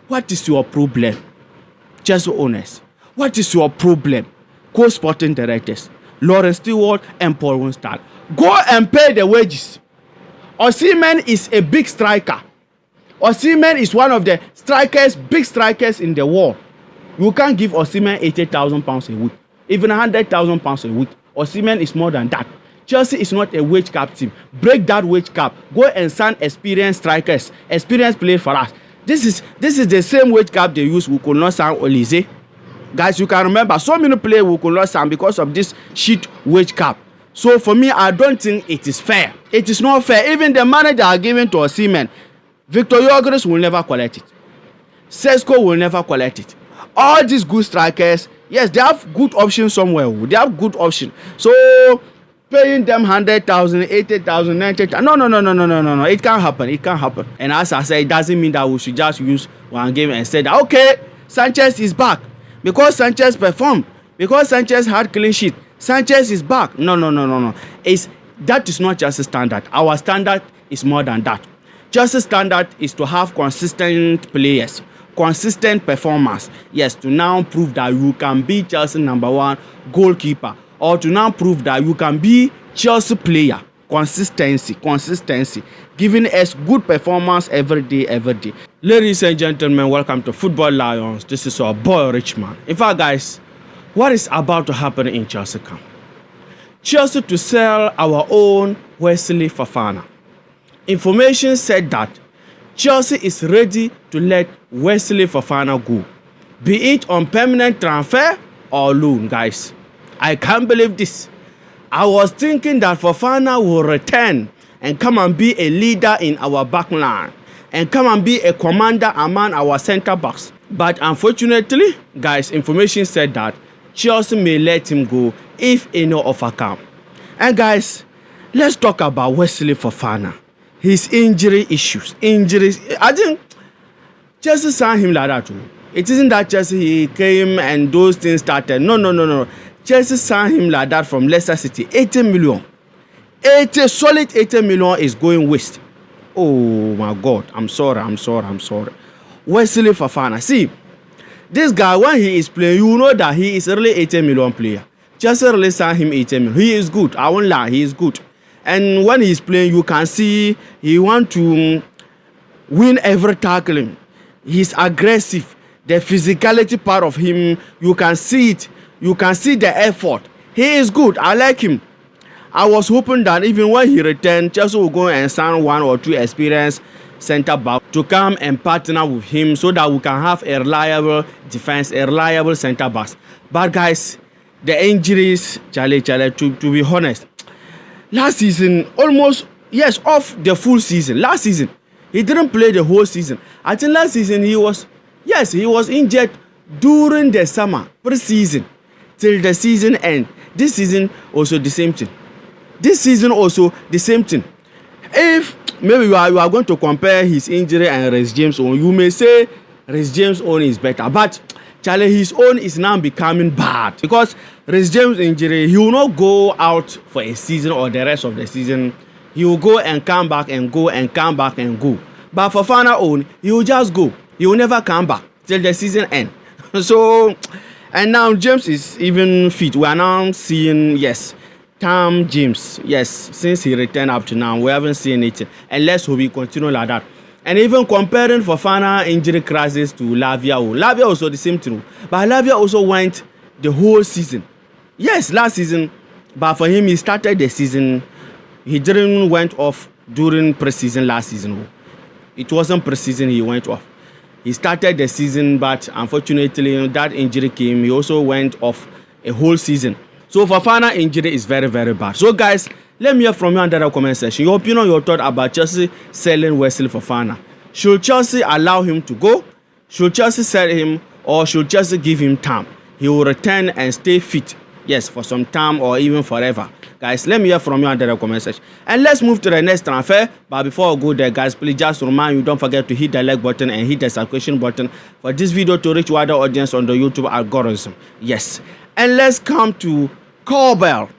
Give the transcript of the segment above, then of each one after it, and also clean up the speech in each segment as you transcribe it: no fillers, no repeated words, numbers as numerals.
What is your problem? Just honest. What is your problem? Co-sporting directors, Lawrence Stewart and Paul Winstad. Go and pay the wages. Osimhen is a big striker. Osimhen is one of the big strikers in the world. You can't give Osimhen £80,000 a week, even £100,000 a week. Osimhen is more than that. Chelsea is not a wage cap team. Break that wage cap. Go and sign experienced strikers, experienced players for us. This is the same wage cap they use. We could not sign Yeldiz. Guys, you can remember so many players we could not sign because of this shit wage cap. So for me, I don't think it is fair. It is not fair. Even the money they are giving to Osimhen, Victor Yeldiz will never collect it. Sesko will never collect it. All these good strikers, yes, they have good options somewhere. They have good options. So paying them 100,000, 80,000, 90,000. No. It can't happen. It can't happen. And as I said, it doesn't mean that we should just use one game and say that, okay, Sanchez is back. Because Sanchez performed. Because Sanchez had clean sheet. Sanchez is back. No. That is not just a standard. Our standard is more than that. Just a standard is to have consistent players. Consistent performance. Yes, to now prove that you can be Chelsea #1 goalkeeper. Or to now prove that you can be Chelsea player. Consistency. Giving us good performance every day. Ladies and gentlemen, welcome to Football Lions. This is our boy Richman. In fact, guys, what is about to happen in Chelsea camp? Chelsea to sell our own Wesley Fofana. Information said that Chelsea is ready to let Wesley Fofana go, be it on permanent transfer or loan, guys. I can't believe this. I was thinking that Fofana will return and come and be a leader in our back line and come and be a commander among our center backs. But unfortunately, guys, information said that Chelsea may let him go if no offer comes. And guys, let's talk about Wesley Fofana. His injuries. I think Chelsea signed him like that too. It isn't that Chelsea he came and those things started. No. Chelsea signed him like that from Leicester City. 80 million. Solid 80 million is going waste. Oh my God. I'm sorry. Wesley Fofana. See, this guy, when he is playing, you know that he is really 80 million player. Chelsea really signed him 80 million. He is good. I won't lie. He is good. And when he's playing, you can see he wants to win every tackling. He's aggressive. The physicality part of him, you can see it. You can see the effort. He is good. I like him. I was hoping that even when he returned, Chelsea will go and sign 1 or 2 experienced center back to come and partner with him so that we can have a reliable defense, a reliable center back. But guys, the injuries, Charlie, to be honest, last season, off the full season. Last season, he didn't play the whole season. I think last season he was injured during the summer, pre-season, till the season end. This season also the same thing. If maybe you are going to compare his injury and Reece James' own, you may say Reece James' own is better. But Charlie, his own is now becoming bad because Reece James' injury, he will not go out for a season or the rest of the season. He will go and come back and go and come back and go. But for Fana own, he will just go. He will never come back till the season end. So, and now James is even fit. We are now seeing, Tam James. Yes, since he returned up to now, we haven't seen it. Unless we continue like that. And even comparing Fofana injury crisis to Lavia. Lavia also the same thing. But Lavia also went the whole season. Yes, last season. But for him, he started the season. He didn't went off during pre-season last season. It wasn't pre-season he went off. He started the season, but unfortunately, that injury came. He also went off a whole season. So Fofana injury is very, very bad. So guys, let me hear from you under the comment section. Your opinion, your thought about Chelsea selling Wesley Fofana. Should Chelsea allow him to go? Should Chelsea sell him, or should Chelsea give him time? He will return and stay fit. Yes, for some time or even forever. Guys, let me hear from you under the comment section. And let's move to the next transfer. But before I go there, guys, please just remind you, don't forget to hit the like button and hit the subscription button for this video to reach wider audience on the YouTube algorithm. Yes. And let's come to Kobel,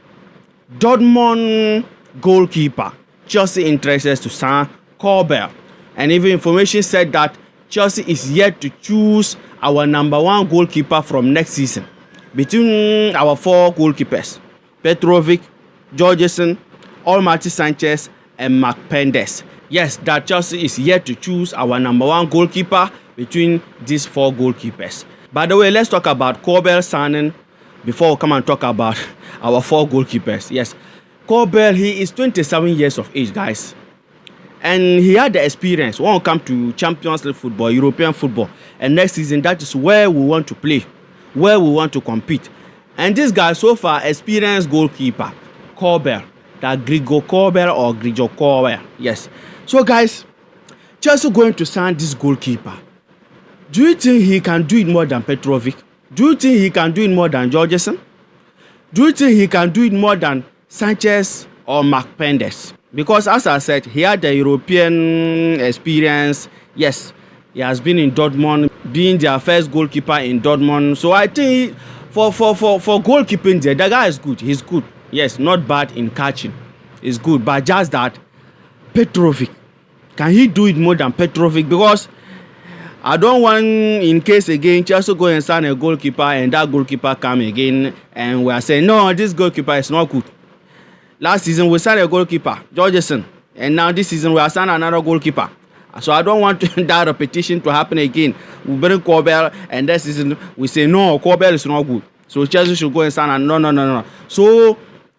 Dortmund goalkeeper. Chelsea interested to sign Kobel. And even information said that Chelsea is yet to choose our number 1 goalkeeper from next season. Between our 4 goalkeepers, Petrovic, Jorgensen, Almighty Sanchez, and Mark Pendes. Yes, that Chelsea is yet to choose our number 1 goalkeeper between these 4 goalkeepers. By the way, let's talk about Kobel signing before we come and talk about our 4 goalkeepers. Yes, Kobel, he is 27 years of age, guys. And he had the experience when we come to Champions League football, European football. And next season, that is where we want to play, where we want to compete. And this guy, so far, experienced goalkeeper, Kobel, that Grigor Kobel or Grigor Kobel. Yes. So, guys, Chelsea going to sign this goalkeeper. Do you think he can do it more than Petrovic? Do you think he can do it more than Jorgensen? Do you think he can do it more than Sanchez or Mark Pendes? Because as I said, he had the European experience. Yes, he has been in Dortmund, being their first goalkeeper in Dortmund. So I think for goalkeeping there, the guy is good. He's good. Yes, not bad in catching. He's good. But just that, Petrovic, can he do it more than Petrovic? Because I don't want, in case again, Chelsea go and sign a goalkeeper and that goalkeeper come again and we are saying, no, this goalkeeper is not good. Last season, we signed a goalkeeper, Jorgensen, and now this season, we are signing another goalkeeper. So I don't want that repetition to happen again. We bring Kobel, and this season, we say, no, Kobel is not good. So Chelsea should go and sign, no. So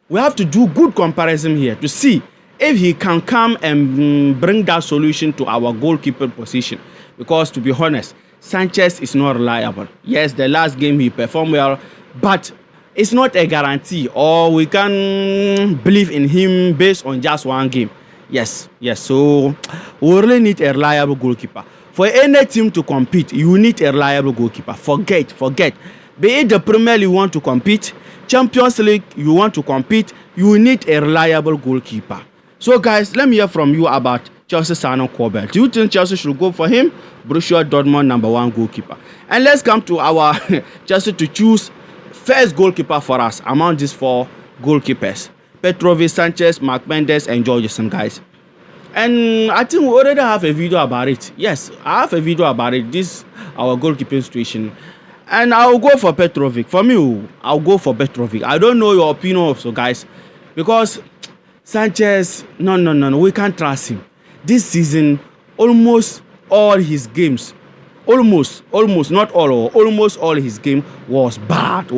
we have to do good comparison here to see if he can come and bring that solution to our goalkeeper position. Because to be honest, Sanchez is not reliable. Yes, the last game he performed well, but it's not a guarantee, or we can believe in him based on just one game. Yes. So we really need a reliable goalkeeper. For any team to compete, you need a reliable goalkeeper. Forget. Be it the Premier League you want to compete, Champions League you want to compete, you need a reliable goalkeeper. So guys, let me hear from you about Chelsea signing Kobel. Do you think Chelsea should go for him? Borussia Dortmund number 1 goalkeeper. And let's come to our Chelsea to choose first goalkeeper for us among these 4 goalkeepers: Petrovic, Sanchez, Mark Mendes, and Jorgensen, guys. And I think we already have a video about it. Yes, I have a video about it. This our goalkeeping situation. And I'll go for Petrovic. For me, I'll go for Petrovic. I don't know your opinion also, guys. Because Sanchez, no, we can't trust him. This season, almost all his games, almost not all, almost all his game was bad.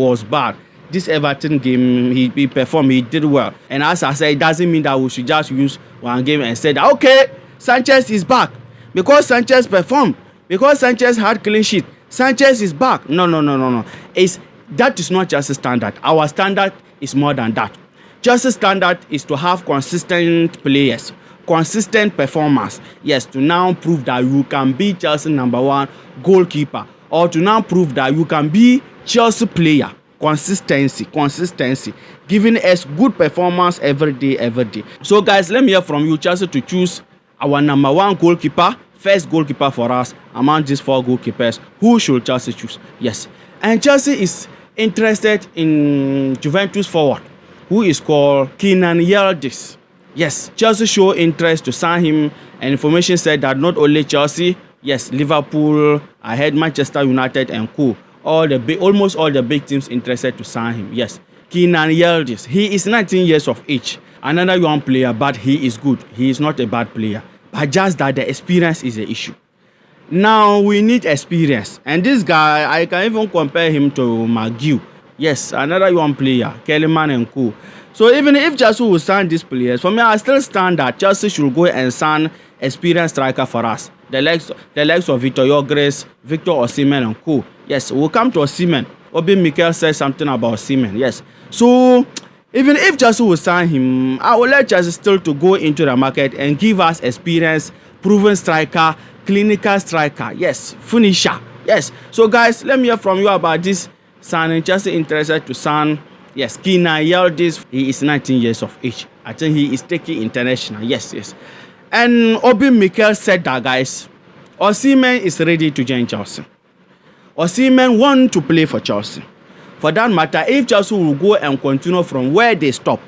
This Everton game, he performed, he did well. And as I said, it doesn't mean that we should just use one game and say, okay, Sanchez is back. Because Sanchez performed, because Sanchez had clean sheet, Sanchez is back. No. That is not just a standard. Our standard is more than that. Just a standard is to have consistent players, consistent performance. Yes, to now prove that you can be Chelsea number 1 goalkeeper, or to now prove that you can be Chelsea player. Consistency, giving us good performance every day. So guys, let me hear from you. Chelsea to choose our number 1 goalkeeper, first goalkeeper for us among these 4 goalkeepers. Who should Chelsea choose? Yes, and Chelsea is interested in Juventus forward, who is called Yeldiz. Yes, Chelsea show interest to sign him, and information said that not only Chelsea, yes, Liverpool, ahead Manchester United and co. Almost all the big teams interested to sign him. Yes, Yeldiz. He is 19 years of age. Another young player, but he is good. He is not a bad player. But just that the experience is the issue. Now we need experience. And this guy, I can even compare him to McGill. Yes, another young player, Kellyman and co. So even if Chelsea will sign these players, for me, I still stand that Chelsea should go and sign experienced striker for us. The likes of Victor Yogres, Victor Osimhen and co. Yes, we'll come to Osimhen. Obi Mikel said something about Osimhen. Yes. So even if Chelsea will sign him, I will let Chelsea still to go into the market and give us experience, proven striker, clinical striker. Yes, finisher. Yes. So guys, let me hear from you about this signing. Chelsea interested to sign. Yes, Yeldiz. He is 19 years of age. I think he is taking international. Yes. And Obi Mikel said that, guys, Osimhen is ready to join Chelsea. Osimhen wants to play for Chelsea. For that matter, if Chelsea will go and continue from where they stop,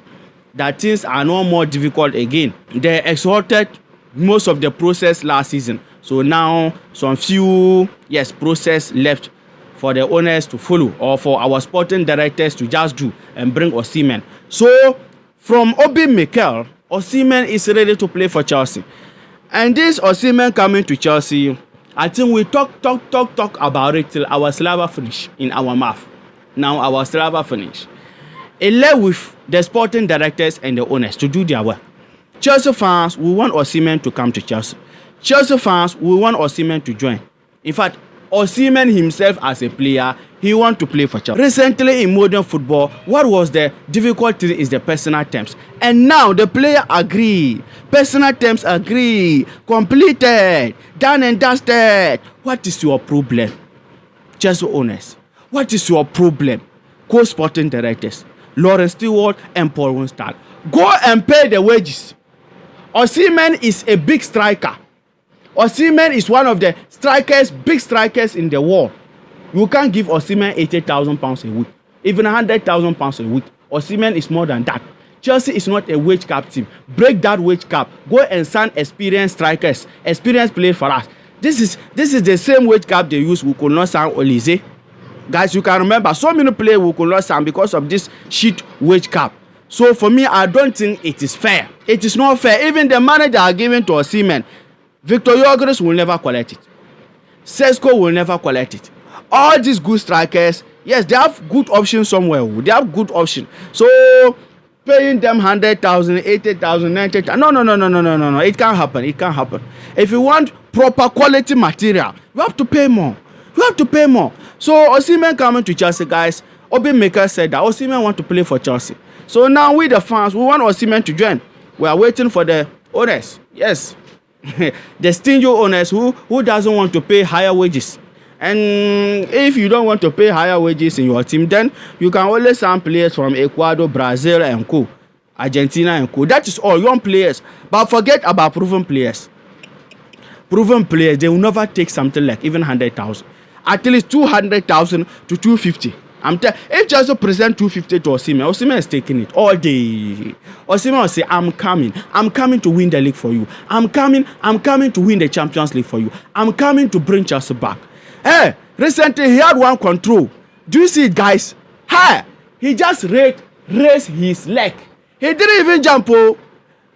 that things are no more difficult again. The exalted most of the process last season. So now some few process left for the owners to follow, or for our sporting directors to just do and bring Osimhen. So from Obi Mikel, Osimhen is ready to play for Chelsea. And this Osimhen coming to Chelsea, I think we talk about it till our saliva finish in our mouth. Now our saliva finish. It left with the sporting directors and the owners to do their work. Chelsea fans, we want Osimhen to come to Chelsea. Chelsea fans, we want Osimhen to join. In fact, Osimhen himself as a player, he wants to play for Chelsea. Recently in modern football, what was the difficult thing is the personal terms. And now the player agree. Personal terms agree. Completed. Done and dusted. What is your problem? Chelsea owners. What is your problem? Co-sporting directors, Lawrence Stewart and Paul Winstad. Go and pay the wages. Osimhen is a big striker. Osimhen is one of the big strikers in the world. You can't give Osimhen £80,000 a week, even £100,000 a week. Osimhen is more than that. Chelsea is not a wage cap team. Break that wage cap. Go and sign experienced strikers, experienced players for us. This is the same wage cap they use. We could not sign Yeldiz. Guys, you can remember so many players we could not sign because of this shit wage cap. So for me, I don't think it is fair. It is not fair. Even the money they are giving to Osimhen, Victor Yeldiz will never collect it. Sesko will never collect it. All these good strikers, yes, they have good options somewhere. They have good options. So paying them 100,000, 80,000, 90,000. No. It can't happen. It can't happen. If you want proper quality material, you have to pay more. You have to pay more. So Osimhen coming to Chelsea, guys. Obi Mikel said that Osimhen want to play for Chelsea. So now we the fans, we want Osimhen to join. We are waiting for the owners. Yes. The stingy owners who doesn't want to pay higher wages. And if you don't want to pay higher wages in your team, then you can always sign players from Ecuador, Brazil and co, Argentina and co. That is all, young players. But forget about proven players. Proven players, they will never take something like even 100,000. At least 200,000 to 250. If Chelsea present 250 to Osimhen is taking it all day. Osimhen will say, I'm coming to win the league for you. I'm coming to win the Champions League for you. I'm coming to bring Chelsea back. Hey, recently he had one control. Do you see it, guys? Hey, he just raised his leg. He didn't even jump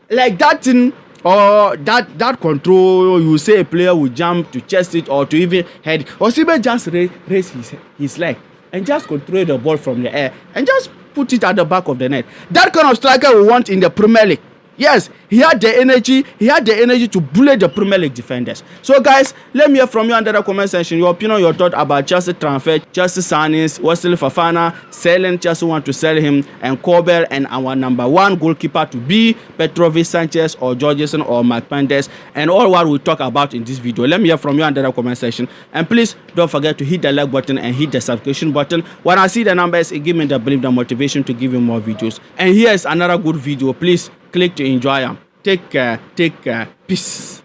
like that thing, or that control. You say a player will jump to chest it or to even head. Osimhen just raised his leg and just control the ball from the air and just put it at the back of the net. That kind of striker we want in the Premier League. Yes, he had the energy to bully the Premier League defenders. So guys, let me hear from you under the comment section your opinion, your thought about Chelsea transfer, Chelsea signings, Wesley Fofana, selling, Chelsea want to sell him, and Kobel, and our number one goalkeeper to be Petrovic, Sanchez or Jorgensen or McPendes, and all what we talk about in this video. Let me hear from you under the comment section, and please don't forget to hit the like button and hit the subscription button. When I see the numbers, it gives me the belief, the motivation to give you more videos. And here's another good video. Please click to enjoy them. Take care. Peace.